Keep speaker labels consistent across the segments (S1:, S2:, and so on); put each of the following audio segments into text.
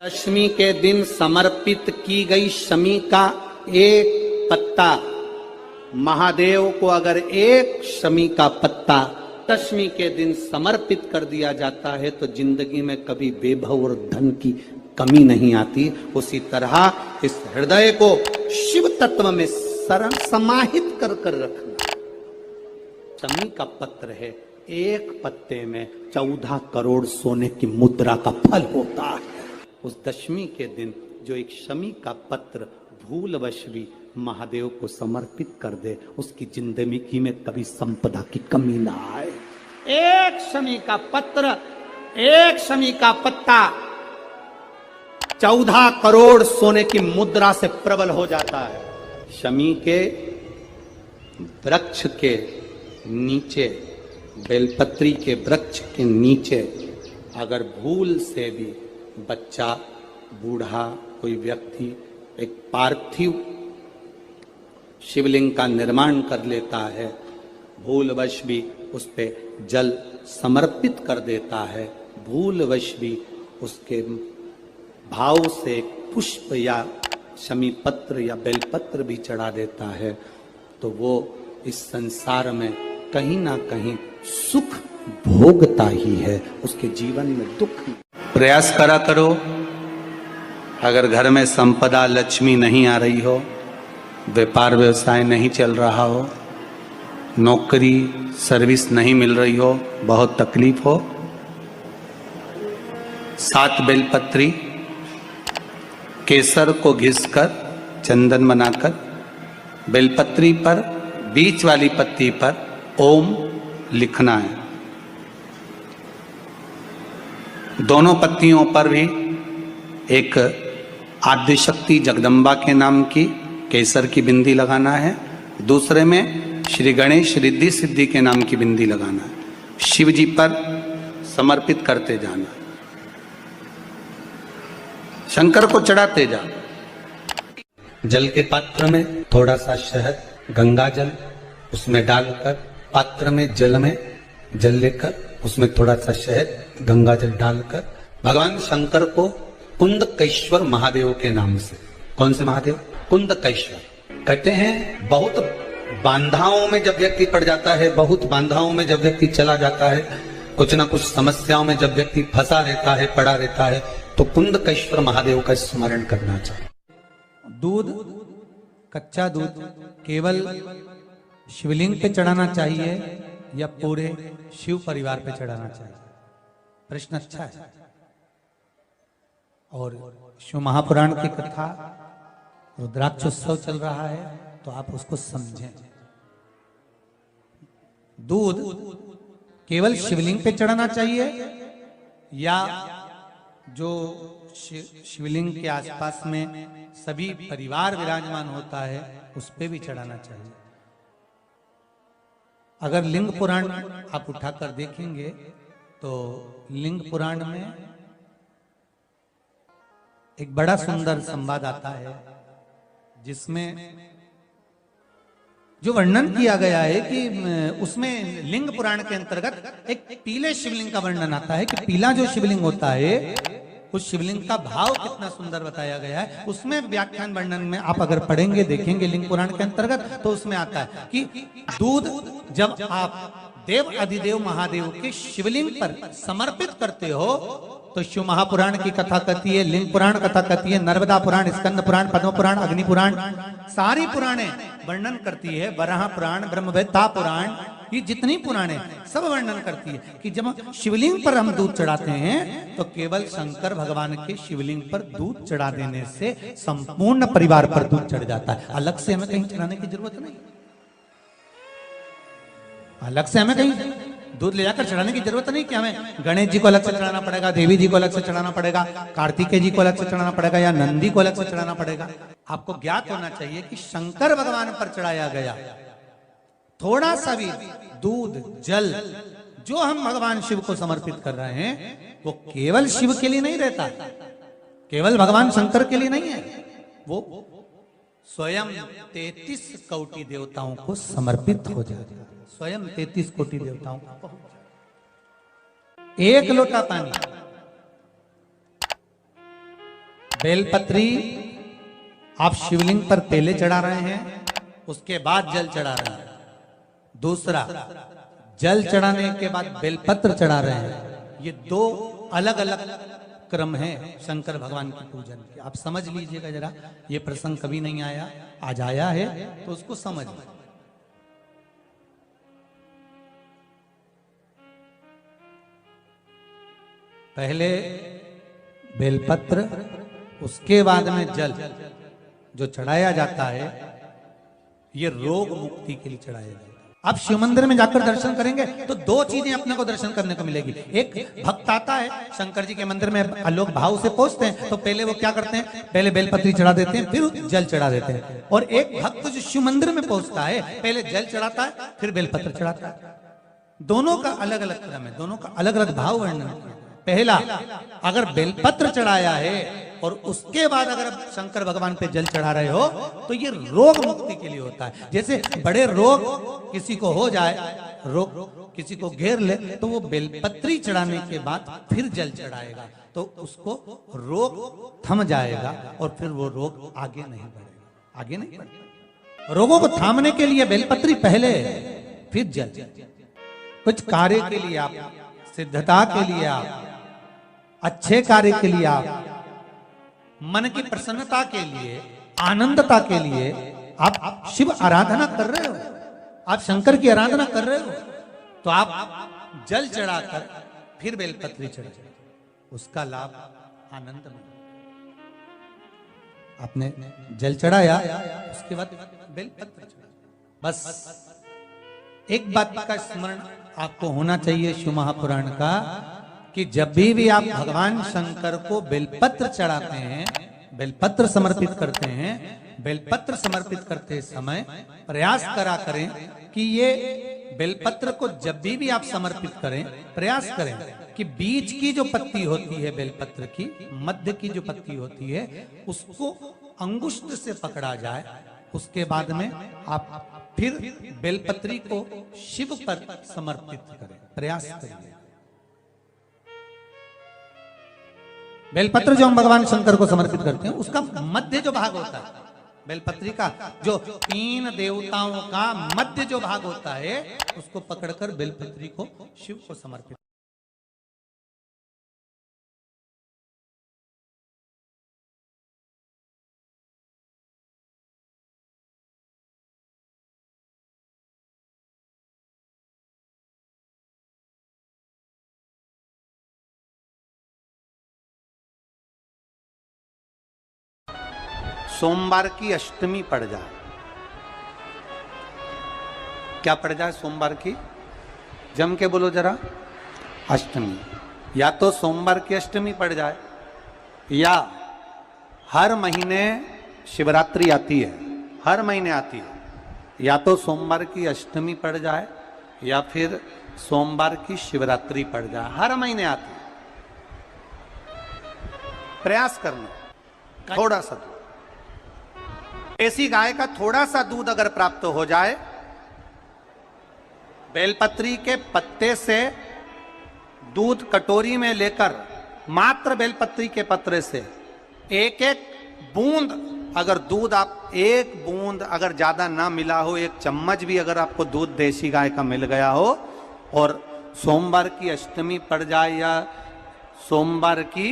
S1: दशमी के दिन समर्पित की गई शमी का एक पत्ता, महादेव को अगर एक शमी का पत्ता दशमी के दिन समर्पित कर दिया जाता है तो जिंदगी में कभी बेभव और धन की कमी नहीं आती। उसी तरह इस हृदय को शिव तत्व में समाहित कर रखना। शमी का पत्र है, एक पत्ते में 14 करोड़ सोने की मुद्रा का फल होता है। उस दशमी के दिन जो एक शमी का पत्र भूलवश भी महादेव को समर्पित कर दे, उसकी जिंदगी में कभी संपदा की कमी ना आए। एक शमी का पत्र, एक शमी का पत्ता 14 करोड़ सोने की मुद्रा से प्रबल हो जाता है। शमी के वृक्ष के नीचे, बेलपत्री के वृक्ष के नीचे अगर भूल से भी बच्चा, बूढ़ा, कोई व्यक्ति एक पार्थिव शिवलिंग का निर्माण कर लेता है, भूलवश भी उस पे जल समर्पित कर देता है, भूलवश भी उसके भाव से पुष्प या शमी पत्र या बेलपत्र भी चढ़ा देता है, तो वो इस संसार में कहीं ना कहीं सुख भोगता ही है, उसके जीवन में दुख नहीं। प्रयास करा करो, अगर घर में संपदा लक्ष्मी नहीं आ रही हो, व्यापार व्यवसाय नहीं चल रहा हो, नौकरी सर्विस नहीं मिल रही हो, बहुत तकलीफ हो, 7 बेलपत्री केसर को घिसकर चंदन बनाकर बेलपत्री पर बीच वाली पत्ती पर ओम लिखना है। दोनों पत्तियों पर भी एक आद्यशक्ति जगदम्बा के नाम की केसर की बिंदी लगाना है, दूसरे में श्री गणेश रिद्धि सिद्धि के नाम की बिंदी लगाना है। शिव जी पर समर्पित करते जाना, शंकर को चढ़ाते जाना। जल के पात्र में थोड़ा सा शहद, गंगा जल उसमें डालकर, पात्र में जल लेकर उसमें थोड़ा सा शहद, गंगा जल डालकर भगवान शंकर को कुंदकेश्वर महादेव के नाम से, कौन से महादेव? कुंदकेश्वर। कहते हैं बहुत बांधाओं में जब व्यक्ति पड़ जाता है, बहुत बांधाओं में जब व्यक्ति चला जाता है, कुछ ना कुछ समस्याओं में जब व्यक्ति फंसा रहता है, पड़ा रहता है, तो कुंदकेश्वर महादेव का स्मरण करना चाहिए।
S2: दूध, कच्चा दूध केवल शिवलिंग पे चढ़ाना चाहिए या पूरे शिव परिवार पे चढ़ाना चाहिए? प्रश्न अच्छा है। और शिव महापुराण की कथा, रुद्राक्षोत्सव चल रहा है, तो आप उसको समझें। दूध केवल शिवलिंग पे चढ़ाना चाहिए या जो शिवलिंग के आसपास में सभी परिवार विराजमान होता है उस पे भी चढ़ाना चाहिए? अगर लिंग पुराण आप उठाकर देखेंगे तो लिंग पुराण में एक बड़ा सुंदर संवाद आता है जिसमें जो वर्णन किया गया है कि उसमें लिंग पुराण के अंतर्गत एक पीले शिवलिंग का वर्णन आता है कि पीला जो शिवलिंग होता है उस शिवलिंग का भाव कितना सुंदर बताया गया है। उसमें व्याख्यान वर्णन में आप अगर पढ़ेंगे, देखेंगे लिंग पुराण के अंतर्गत, तो उसमें आता है कि दूध जब आप देव अधिदेव महादेव के शिवलिंग पर समर्पित करते हो तो शिव महापुराण की कथा कहती है, लिंग पुराण कथा कहती है, नर्मदा पुराण, स्कंद पुराण, पद्म पुराण, अग्नि पुराण, सारी पुराणे वर्णन करती है, वराह पुराण, ब्रह्मवेत्ता पुराण, ये जितनी पुराणे सब वर्णन करती है कि जब शिवलिंग पर हम दूध चढ़ाते हैं तो केवल शंकर भगवान के शिवलिंग पर दूध चढ़ा देने से संपूर्ण परिवार पर दूध चढ़ जाता है। अलग से हमें कहीं चढ़ाने की जरूरत नहीं, अलग से हमें कहीं दूध ले जाकर चढ़ाने की जरूरत नहीं कि हमें गणेश जी को अलग से चढ़ाना पड़ेगा, देवी जी को अलग से चढ़ाना पड़ेगा, कार्तिकेय जी को अलग से चढ़ाना पड़ेगा या नंदी को अलग से चढ़ाना पड़ेगा। आपको ज्ञात होना चाहिए कि शंकर भगवान पर चढ़ाया गया थोड़ा सा भी दूध, जल जो हम भगवान शिव को समर्पित कर रहे हैं वो केवल शिव के लिए नहीं रहता, केवल भगवान शंकर के लिए नहीं है, वो स्वयं 33 कोटि देवताओं को समर्पित हो जाएगा। स्वयं 33 कोटि देवताओं को एक लोटा पानी बेलपत्री आप शिवलिंग पर पहले चढ़ा रहे हैं, उसके बाद जल चढ़ा रहे हैं। दूसरा, जल चढ़ाने के बाद बेलपत्र चढ़ा रहे हैं। ये दो अलग अलग क्रम है शंकर भगवान की पूजन के। आप समझ लीजिएगा जरा, ये प्रसंग कभी नहीं आया, आज आया है तो उसको समझ लीजिए। पहले बेलपत्र, उसके बाद में जल जो चढ़ाया जाता है, ये रोग मुक्ति के लिए चढ़ाया जाता है। आप शिव मंदिर में जाकर दर्शन करेंगे तो दो चीजें अपने को दर्शन करने को मिलेगी। एक, भक्त आता है शंकर जी के मंदिर में, लोग भाव से पहुंचते हैं तो पहले वो क्या करते हैं, पहले बेलपत्री चढ़ा देते हैं, फिर जल चढ़ा देते हैं। और एक भक्त जो शिव मंदिर में पहुंचता है, पहले जल चढ़ाता है, फिर बेलपत्र चढ़ाता है। दोनों का अलग अलग क्रम है, दोनों का अलग अलग भाव वर्णन है। पहला, अगर बेलपत्र चढ़ाया है और उसके बाद अगर आप शंकर भगवान पे जल चढ़ा रहे हो तो ये रोग मुक्ति के लिए होता है। जैसे बड़े रोग किसी को हो जाए, रोग किसी को घेर ले, तो वो बेलपत्री चढ़ाने के बाद फिर जल चढ़ाएगा तो उसको रोग थम जाएगा और फिर वो रोग आगे नहीं बढ़ेगा, आगे नहीं बढ़ेगा। रोगों को थामने के लिए बेलपत्री पहले, फिर जल। कुछ कार्य के लिए आप, सिद्धता के लिए आप, अच्छे कार्य के लिए आप, मन की प्रसन्नता के लिए, आनंदता के लिए आप शिव आराधना कर रहे हो, आप शंकर की आराधना कर रहे हो, तो आप जल चढ़ाकर फिर बेलपत्री चढ़ाए, उसका लाभ आनंद में। आपने जल चढ़ाया, उसके बाद बेलपत्र चढ़ाया। बस एक बात का स्मरण आपको होना चाहिए शिव महापुराण का, कि जब भी आप भगवान शंकर को बेलपत्र चढ़ाते हैं, बेलपत्र समर्पित करते हैं, बेलपत्र समर्पित करते समय प्रयास करा करें कि ये बेलपत्र को जब भी आप समर्पित करें, प्रयास करें कि बीच की जो पत्ती होती है बेलपत्र की, मध्य की जो पत्ती होती है, उसको अंगुष्ठ से पकड़ा जाए। उसके बाद में आप फिर बेलपत्री को शिव पर समर्पित करें, प्रयास करें। बेलपत्र जो हम भगवान शंकर को समर्पित करते हैं, उसका मध्य जो भाग होता है, बेलपत्री का जो 3 देवताओं का मध्य जो भाग होता है, उसको पकड़कर बेलपत्री को शिव को समर्पित।
S1: सोमवार की अष्टमी पड़ जाए, क्या पड़ जाए सोमवार की, जम के बोलो जरा, अष्टमी। या तो सोमवार की अष्टमी पड़ जाए, या हर महीने शिवरात्रि आती है, हर महीने आती है, या तो सोमवार की अष्टमी पड़ जाए या फिर सोमवार की शिवरात्रि पड़ जाए, हर महीने आती है। प्रयास करना, थोड़ा सा दूध, देसी गाय का थोड़ा सा दूध अगर प्राप्त हो जाए, बेलपत्री के पत्ते से दूध कटोरी में लेकर, मात्र बेलपत्री के पत्रे से एक एक बूंद, अगर दूध आप एक बूंद अगर ज्यादा ना मिला हो, एक चम्मच भी अगर आपको दूध देसी गाय का मिल गया हो, और सोमवार की अष्टमी पड़ जाए या सोमवार की,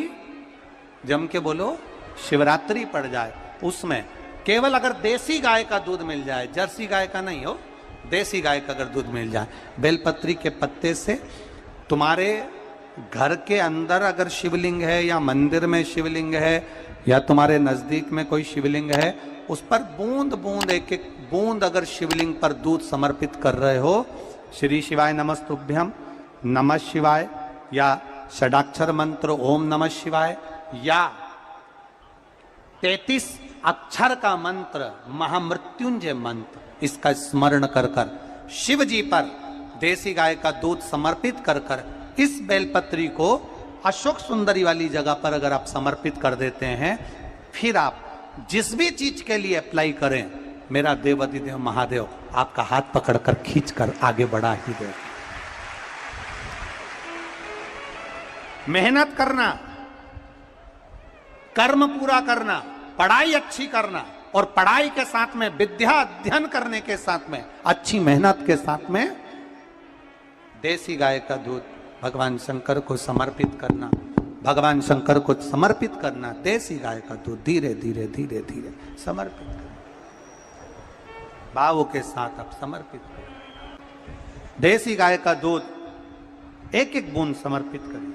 S1: जम के बोलो, शिवरात्रि पड़ जाए, उसमें केवल अगर देसी गाय का दूध मिल जाए, जर्सी गाय का नहीं हो, देसी गाय का अगर दूध मिल जाए, बेलपत्री के पत्ते से, तुम्हारे घर के अंदर अगर शिवलिंग है या मंदिर में शिवलिंग है या तुम्हारे नजदीक में कोई शिवलिंग है, उस पर बूंद बूंद, एक एक बूंद अगर शिवलिंग पर दूध समर्पित कर रहे हो, श्री शिवाय नमस्तुभ्यम, नमः शिवाय, या षडाक्षर मंत्र ओम नमः शिवाय, या 33 अक्षर का मंत्र महामृत्युंजय मंत्र, इसका स्मरण कर कर शिव जी पर देसी गाय का दूध समर्पित कर कर इस बेलपत्री को अशोक सुंदरी वाली जगह पर अगर आप समर्पित कर देते हैं, फिर आप जिस भी चीज के लिए अप्लाई करें, मेरा देवाधिदेव महादेव आपका हाथ पकड़कर खींचकर आगे बढ़ा ही दे। मेहनत करना, कर्म पूरा करना, पढ़ाई अच्छी करना, और पढ़ाई के साथ में विद्या अध्ययन करने के साथ में अच्छी मेहनत के साथ में देसी गाय का दूध भगवान शंकर को समर्पित करना, भगवान शंकर को समर्पित करना। देसी गाय का दूध धीरे धीरे धीरे धीरे समर्पित करना, भावों के साथ आप समर्पित करें। देसी गाय का दूध एक एक बूंद समर्पित करिए,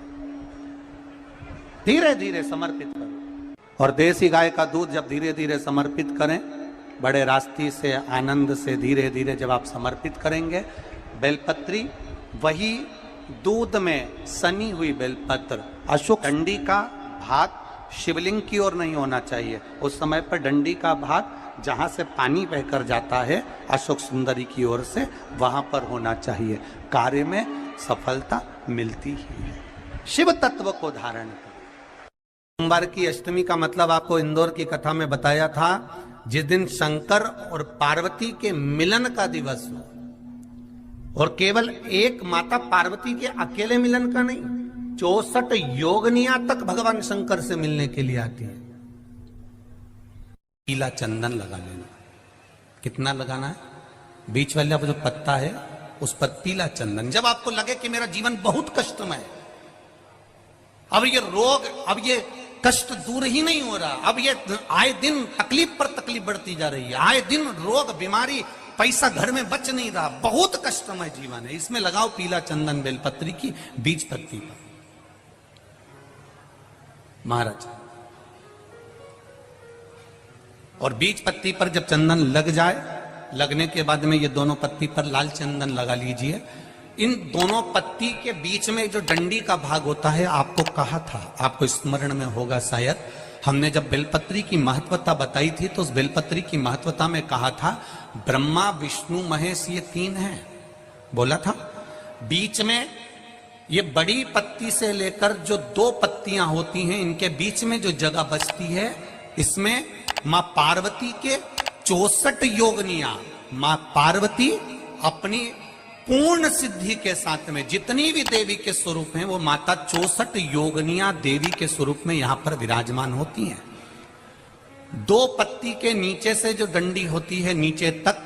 S1: धीरे धीरे समर्पित करें। और देसी गाय का दूध जब धीरे धीरे समर्पित करें, बड़े रास्ते से आनंद से धीरे धीरे जब आप समर्पित करेंगे, बेलपत्री वही दूध में सनी हुई बेलपत्र, अशोक डंडी का भाग शिवलिंग की ओर नहीं होना चाहिए। उस समय पर डंडी का भाग जहां से पानी बहकर जाता है अशोक सुंदरी की ओर से, वहां पर होना चाहिए। कार्य में सफलता मिलती ही है। शिव तत्व को धारण कर। सोमवार की अष्टमी का मतलब आपको इंदौर की कथा में बताया था, जिस दिन शंकर और पार्वती के मिलन का दिवस हो, और केवल एक माता पार्वती के अकेले मिलन का नहीं, 64 योगनिया तक भगवान शंकर से मिलने के लिए आती है। पीला चंदन लगा लेना। कितना लगाना है? बीच वाला जो पत्ता है उस पर पीला चंदन। जब आपको लगे कि मेरा जीवन बहुत कष्टमय है, अब ये रोग, अब ये कष्ट दूर ही नहीं हो रहा, अब ये आए दिन तकलीफ पर तकलीफ बढ़ती जा रही है, आए दिन रोग बीमारी, पैसा घर में बच नहीं रहा, बहुत कष्टमय जीवन है, इसमें लगाओ पीला चंदन बेलपत्री की बीज पत्ती पर। महाराज, और बीज पत्ती पर जब चंदन लग जाए, लगने के बाद में ये दोनों पत्ती पर लाल चंदन लगा लीजिए। इन दोनों पत्ती के बीच में जो डंडी का भाग होता है, आपको कहा था, आपको स्मरण में होगा शायद, हमने जब बेलपत्री की महत्वता बताई थी तो उस बेलपत्री की महत्वता में कहा था ब्रह्मा विष्णु महेश ये 3 हैं, बोला था। बीच में ये बड़ी पत्ती से लेकर जो 2 पत्तियां होती हैं, इनके बीच में जो जगह बचती है, इसमें मां पार्वती के 64 योगनिया, मां पार्वती अपनी पूर्ण सिद्धि के साथ में जितनी भी देवी के स्वरूप हैं, वो माता 64 योगनिया देवी के स्वरूप में यहां पर विराजमान होती हैं। 2 पत्ती के नीचे से जो डंडी होती है नीचे तक,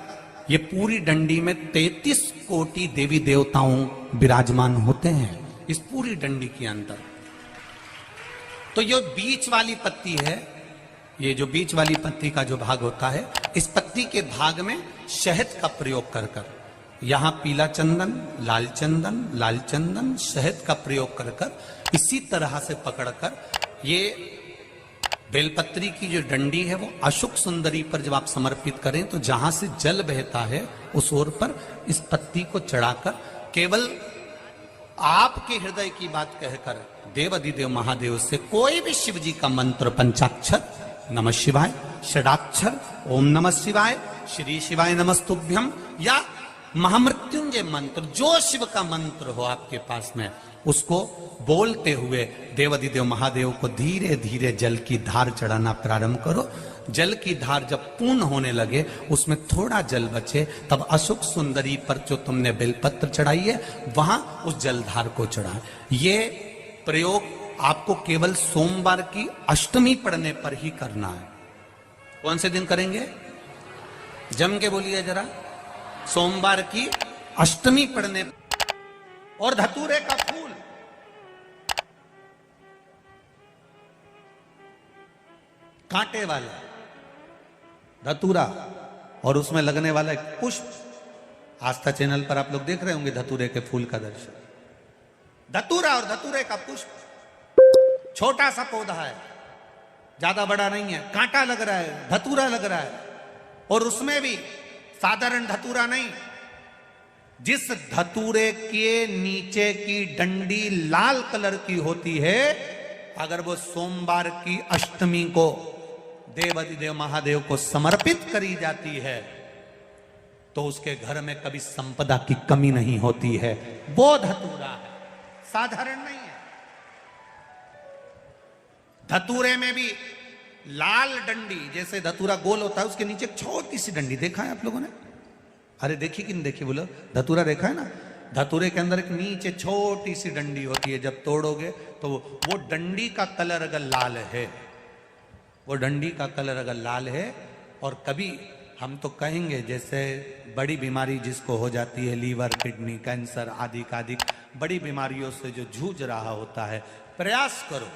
S1: ये पूरी डंडी में 33 कोटि देवी देवताओं विराजमान होते हैं इस पूरी डंडी के अंदर। तो ये बीच वाली पत्ती है, ये जो बीच वाली पत्ती का जो भाग होता है, इस पत्ती के भाग में शहद का प्रयोग कर कर, यहां पीला चंदन, लाल चंदन, लाल चंदन, शहद का प्रयोग कर कर, इसी तरह से पकड़कर ये बेलपत्री की जो डंडी है वो अशोक सुंदरी पर जब आप समर्पित करें, तो जहां से जल बहता है उस ओर पर इस पत्ती को चढ़ाकर केवल आपके हृदय की बात कहकर देवाधिदेव महादेव से कोई भी शिव जी का मंत्र, पंचाक्षर नमः शिवाय, षडाक्षर ओम नमः शिवाय, श्री शिवाय नमस्तुभ्यम, या महामृत्युंजय मंत्र, जो शिव का मंत्र हो आपके पास में, उसको बोलते हुए देवाधिदेव महादेव को धीरे धीरे जल की धार चढ़ाना प्रारंभ करो। जल की धार जब पूर्ण होने लगे, उसमें थोड़ा जल बचे, तब अशोक सुंदरी पर जो तुमने बेलपत्र चढ़ाई है वहां उस जलधार को चढ़ा। ये प्रयोग आपको केवल सोमवार की अष्टमी पढ़ने पर ही करना है। कौन से दिन करेंगे? जम के बोलिए जरा। सोमवार की अष्टमी पढ़ने। और धतूरे का फूल, कांटे वाला धतूरा, और उसमें लगने वाला एक पुष्प। आस्था चैनल पर आप लोग देख रहे होंगे धतूरे के फूल का दर्शन। धतूरा और धतूरे का पुष्प, छोटा सा पौधा है, ज्यादा बड़ा नहीं है, कांटा लग रहा है, धतूरा लग रहा है, और उसमें भी साधारण धतूरा नहीं, जिस धतूरे के नीचे की डंडी लाल कलर की होती है, अगर वो सोमवार की अष्टमी को देवाधिदेव महादेव को समर्पित करी जाती है, तो उसके घर में कभी संपदा की कमी नहीं होती है। वो धतूरा है, साधारण नहीं है। धतूरे में भी लाल डंडी, जैसे धतूरा गोल होता है, उसके नीचे एक छोटी सी डंडी, देखा है आप लोगों ने? अरे देखी कि नहीं देखी? बोलो, धतूरा देखा है ना? धतूरे के अंदर एक नीचे छोटी सी डंडी होती है, जब तोड़ोगे तो वो डंडी का कलर अगर लाल है
S2: वो डंडी का कलर अगर लाल है, और कभी हम तो कहेंगे जैसे बड़ी बीमारी जिसको हो जाती है, लीवर, किडनी, कैंसर आदि का आदि बड़ी बीमारियों से जो जूझ रहा होता है, प्रयास करो,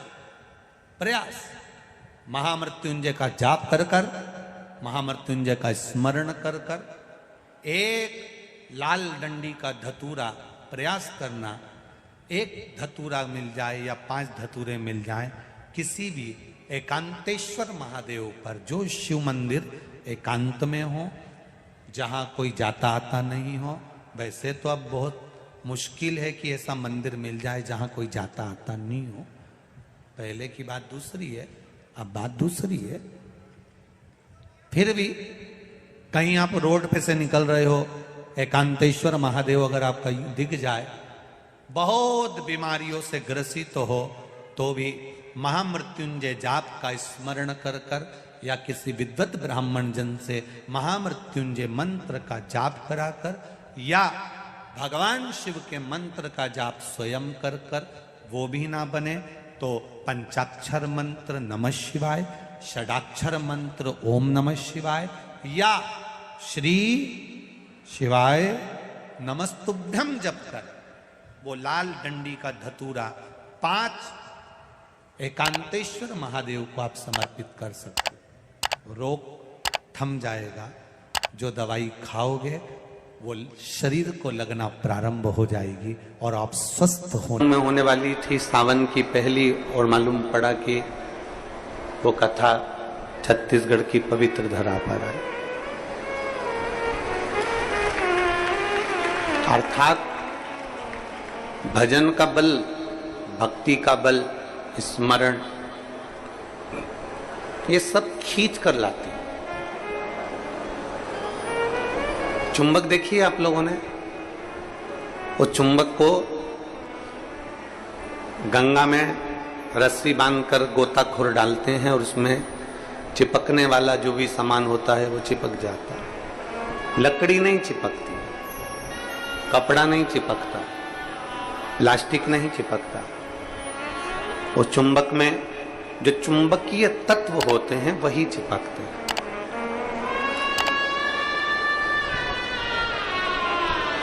S2: प्रयास महामृत्युंजय का जाप कर कर, महामृत्युंजय का स्मरण कर कर, एक लाल डंडी का धतूरा प्रयास करना, एक धतूरा मिल जाए या 5 धतूरे मिल जाए किसी भी एकांतेश्वर महादेव पर, जो शिव मंदिर एकांत में हो, जहां कोई जाता आता नहीं हो। वैसे तो अब बहुत मुश्किल है कि ऐसा मंदिर मिल जाए जहां कोई जाता आता नहीं हो, पहले की बात दूसरी है, अब बात दूसरी है। फिर भी कहीं आप रोड पे से निकल रहे हो, एकांतेश्वर महादेव अगर आपका दिख जाए, बहुत बीमारियों से ग्रसित हो, तो भी महामृत्युंजय जाप का स्मरण कर कर या किसी विद्वत ब्राह्मण जन से महामृत्युंजय मंत्र का जाप कराकर, या भगवान शिव के मंत्र का जाप स्वयं कर कर, वो भी ना बने तो पंचाक्षर मंत्र नमः शिवाय, षडाक्षर मंत्र ओम नमः शिवाय, या श्री शिवाय नमस्तुभ्यम जप कर वो लाल डंडी का धतूरा 5 एकांतेश्वर महादेव को आप समर्पित कर सकते हो। रोग थम जाएगा, जो दवाई खाओगे वो शरीर को लगना प्रारंभ हो जाएगी और आप स्वस्थ
S1: में होने वाली थी सावन की पहली, और मालूम पड़ा कि वो कथा छत्तीसगढ़ की पवित्र धरा पर है। अर्थात भजन का बल, भक्ति का बल, स्मरण, ये सब खींच कर लाते हैं। चुंबक देखिए आप लोगों ने, वो चुंबक को गंगा में रस्सी बांधकर गोताखोर डालते हैं और उसमें चिपकने वाला जो भी सामान होता है वो चिपक जाता है। लकड़ी नहीं चिपकती, कपड़ा नहीं चिपकता, प्लास्टिक नहीं चिपकता। वो चुंबक में जो चुंबकीय तत्व होते हैं वही चिपकते हैं।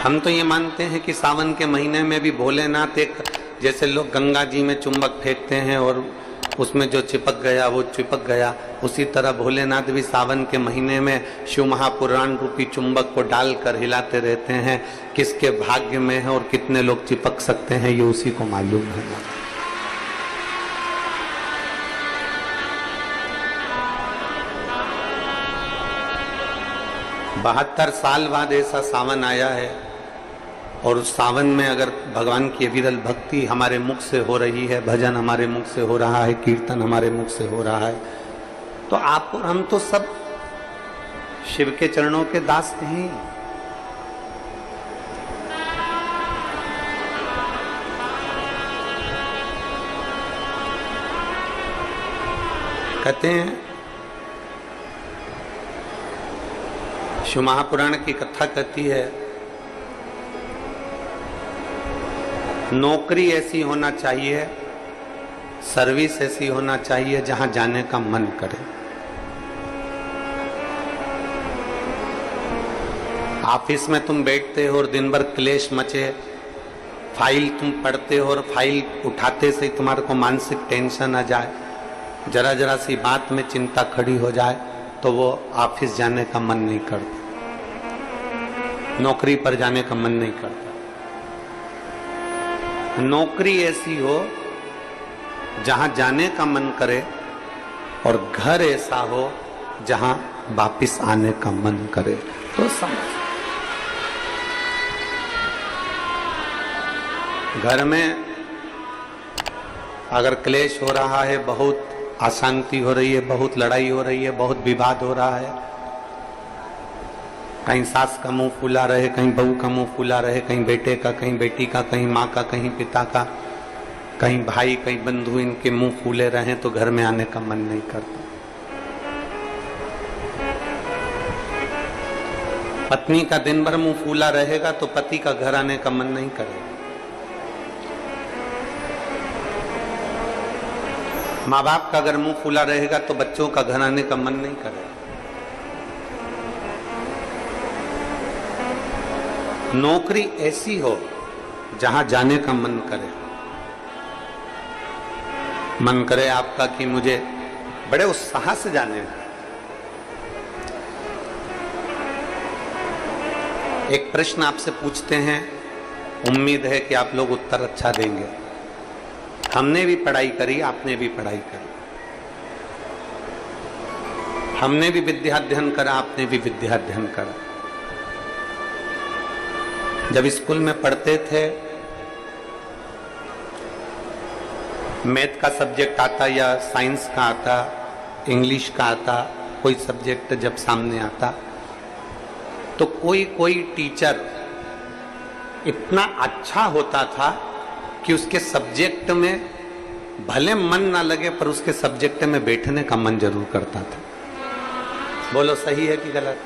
S1: हम तो ये मानते हैं कि सावन के महीने में भी भोलेनाथ, एक जैसे लोग गंगा जी में चुंबक फेंकते हैं और उसमें जो चिपक गया वो चिपक गया, उसी तरह भोलेनाथ भी सावन के महीने में शिव महापुराण रूपी चुंबक को डालकर हिलाते रहते हैं। किसके भाग्य में है और कितने लोग चिपक सकते हैं ये उसी को मालूम है। 72 साल बाद ऐसा सावन आया है, और उस सावन में अगर भगवान की विरल भक्ति हमारे मुख से हो रही है, भजन हमारे मुख से हो रहा है, कीर्तन हमारे मुख से हो रहा है, तो आप और हम तो सब शिव के चरणों के दास हैं। कहते हैं, शिव महापुराण की कथा कहती है, नौकरी ऐसी होना चाहिए, सर्विस ऐसी होना चाहिए जहां जाने का मन करे। ऑफिस में तुम बैठते हो और दिन भर क्लेश मचे, फाइल तुम पढ़ते हो और फाइल उठाते से तुम्हारे को मानसिक टेंशन आ जाए, जरा जरा सी बात में चिंता खड़ी हो जाए, तो वो ऑफिस जाने का मन नहीं करता, नौकरी पर जाने का मन नहीं करता। नौकरी ऐसी हो जहां जाने का मन करे, और घर ऐसा हो जहां वापिस आने का मन करे। तो समझ, घर में अगर क्लेश हो रहा है, बहुत अशांति हो रही है, बहुत लड़ाई हो रही है, बहुत विवाद हो रहा है, कहीं सास का मुंह फूला रहे, कहीं बहू का मुंह फूला रहे, कहीं बेटे का, कहीं बेटी का, कहीं माँ का, कहीं पिता का, कहीं भाई, कहीं बंधु, इनके मुंह फूले रहे तो घर में आने का मन नहीं करता। पत्नी का दिन भर मुंह फूला रहेगा तो पति का घर आने का मन नहीं करेगा। माँ बाप का अगर मुंह फूला रहेगा तो बच्चों का घर आने का मन नहीं करेगा। नौकरी ऐसी हो जहां जाने का मन करे। मन करे आपका कि मुझे बड़े उत्साह से जाने का। एक प्रश्न आपसे पूछते हैं, उम्मीद है कि आप लोग उत्तर अच्छा देंगे। हमने भी पढ़ाई करी, आपने भी पढ़ाई करी, हमने भी विद्याध्ययन करा, आपने भी विद्याध्ययन करा। जब स्कूल में पढ़ते थे, मैथ का सब्जेक्ट आता या साइंस का आता, इंग्लिश का आता, कोई सब्जेक्ट जब सामने आता तो कोई टीचर इतना अच्छा होता था कि उसके सब्जेक्ट में भले मन ना लगे पर उसके सब्जेक्ट में बैठने का मन जरूर करता था। बोलो सही है कि गलत?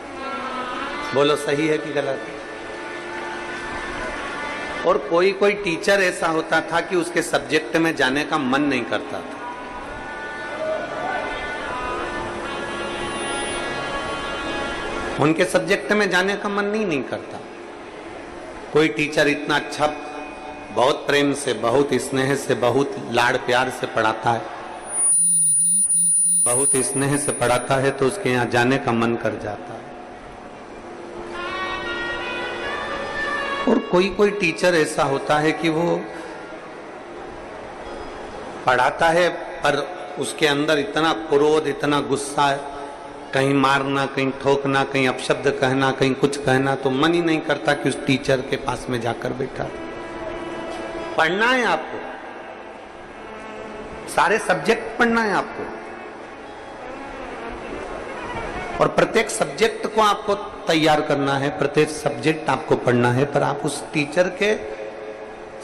S1: बोलो सही है कि गलत? और कोई टीचर ऐसा होता था कि उसके सब्जेक्ट में जाने का मन नहीं करता था। उनके सब्जेक्ट में जाने का मन नहीं करता। कोई टीचर इतना अच्छा, बहुत प्रेम से, बहुत स्नेह से, बहुत लाड़ प्यार से पढ़ाता है, बहुत स्नेह से पढ़ाता है तो उसके यहाँ जाने का मन कर जाता है। और कोई टीचर ऐसा होता है कि वो पढ़ाता है पर उसके अंदर इतना क्रोध, इतना गुस्सा है, कहीं मारना, कहीं ठोकना, कहीं अपशब्द कहना, कहीं कुछ कहना, तो मन ही नहीं करता कि उस टीचर के पास में जाकर बैठा। पढ़ना है आपको, सारे सब्जेक्ट पढ़ना है आपको, और प्रत्येक सब्जेक्ट को आपको तैयार करना है, प्रत्येक सब्जेक्ट आपको पढ़ना है, पर आप उस टीचर के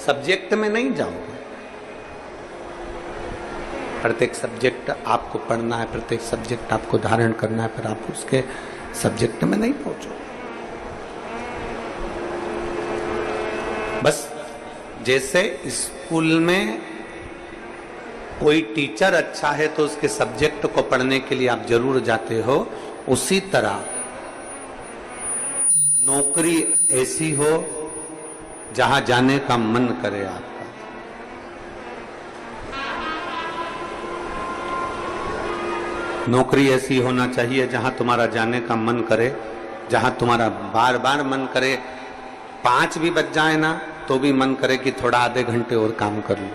S1: सब्जेक्ट में नहीं जाओगे। प्रत्येक सब्जेक्ट आपको पढ़ना है, प्रत्येक सब्जेक्ट आपको धारण करना है, पर आप उसके सब्जेक्ट में नहीं पहुंचोगे। बस जैसे स्कूल में कोई टीचर अच्छा है तो उसके सब्जेक्ट को पढ़ने के लिए आप जरूर जाते हो, उसी तरह नौकरी ऐसी हो जहां जाने का मन करे आपका। नौकरी ऐसी होना चाहिए जहां तुम्हारा जाने का मन करे, जहां तुम्हारा बार बार मन करे, 5 भी बज जाए ना तो भी मन करे कि थोड़ा आधे घंटे और काम कर लूं,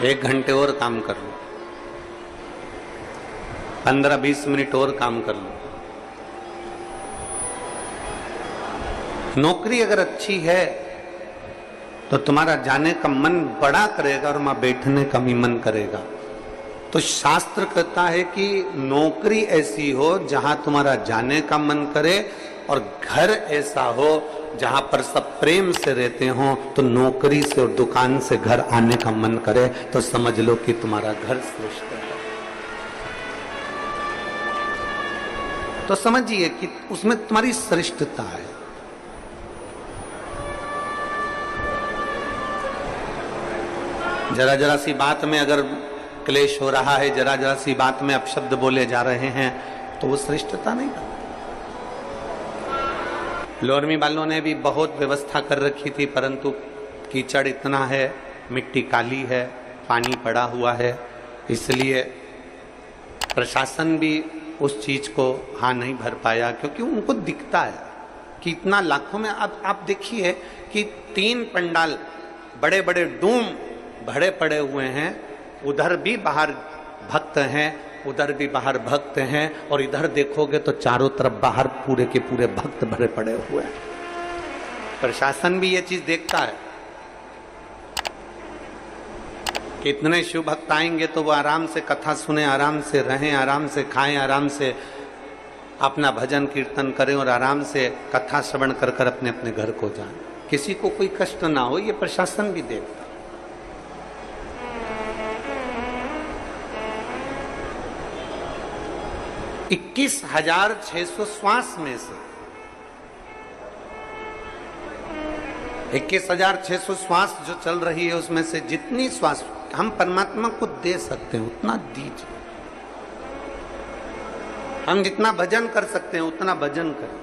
S1: 1 घंटे और काम कर लूं, 15-20 मिनट और काम कर लूं। नौकरी अगर अच्छी है तो तुम्हारा जाने का मन बड़ा करेगा और वहां बैठने का भी मन करेगा। तो शास्त्र कहता है कि नौकरी ऐसी हो जहां तुम्हारा जाने का मन करे, और घर ऐसा हो जहां पर सब प्रेम से रहते हो, तो नौकरी से और दुकान से घर आने का मन करे, तो समझ लो कि तुम्हारा घर श्रेष्ठ है। तो समझिए कि उसमें तुम्हारी श्रेष्ठता है। जरा सी बात में अगर क्लेश हो रहा है, जरा सी बात में अपशब्द बोले जा रहे हैं, तो वो श्रेष्ठता नहीं करता। लोरमी वालों ने भी बहुत व्यवस्था कर रखी थी, परंतु कीचड़ इतना है, मिट्टी काली है, पानी पड़ा हुआ है, इसलिए प्रशासन भी उस चीज को हाँ नहीं भर पाया, क्योंकि उनको दिखता है कि इतना लाखों में। अब आप देखिए कि 3 पंडाल बड़े बड़े डूम भरे पड़े हुए हैं, उधर भी बाहर भक्त हैं, उधर भी बाहर भक्त हैं, और इधर देखोगे तो चारों तरफ बाहर पूरे के पूरे भक्त भरे पड़े हुए हैं। प्रशासन भी ये चीज देखता है कि इतने शिव भक्त आएंगे तो वो आराम से कथा सुने, आराम से रहें, आराम से खाएं, आराम से अपना भजन कीर्तन करें, और आराम से कथा श्रवण कर कर अपने अपने घर को जाएं, किसी को कोई कष्ट ना हो। ये प्रशासन भी देखता। 21,600 श्वास में से 21,600 श्वास जो चल रही है, उसमें से जितनी श्वास हम परमात्मा को दे सकते हैं उतना दीजिए। हम जितना भजन कर सकते हैं उतना भजन करें।